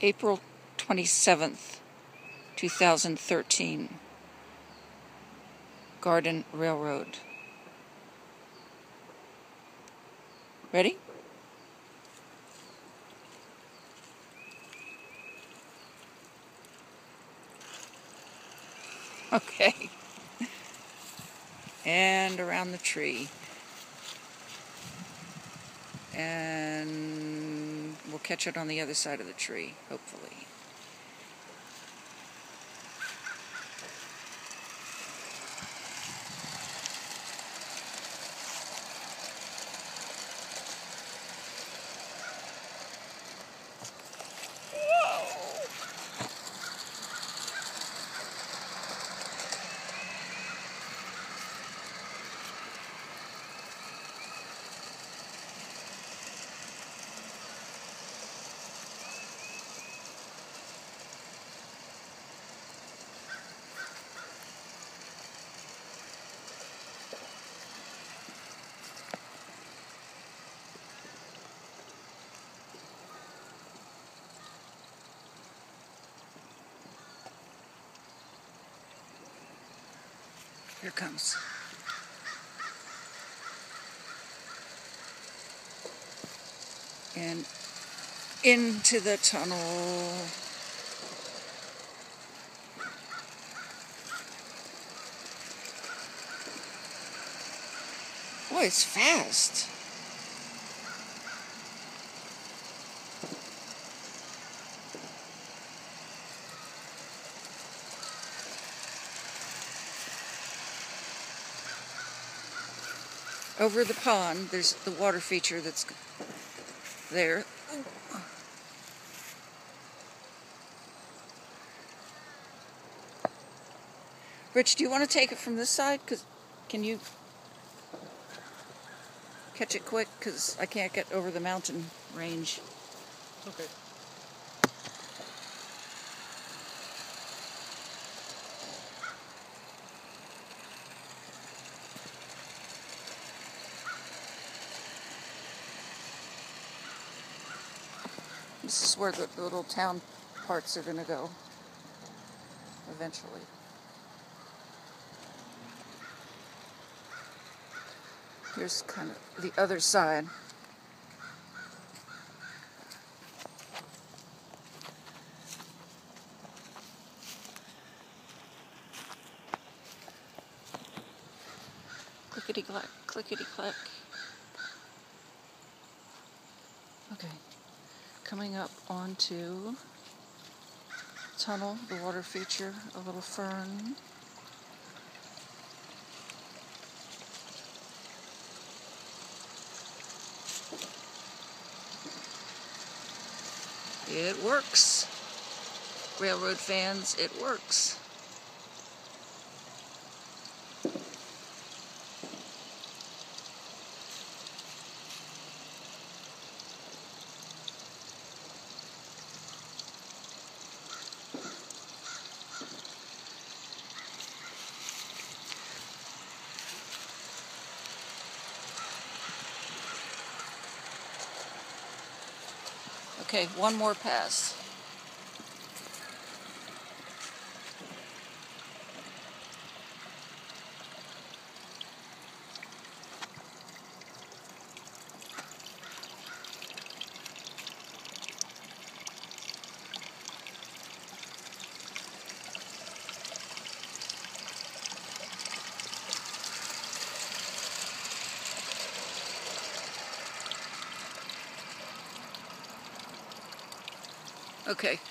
April 27th, 2013. Garden Railroad. Ready? Okay. And around the tree. And we'll catch it on the other side of the tree, hopefully. Here it comes. And into the tunnel. Boy, it's fast. Over the pond, there's the water feature that's there. Rich, do you want to take it from this side? Can you catch it quick? Because I can't get over the mountain range. Okay. This is where the little town parts are going to go eventually. Here's kind of the other side. Clickety-clack, clickety-clack. Okay. Coming up onto tunnel, the water feature, a little fern. It works. Railroad fans, it works. Okay, one more pass. Okay.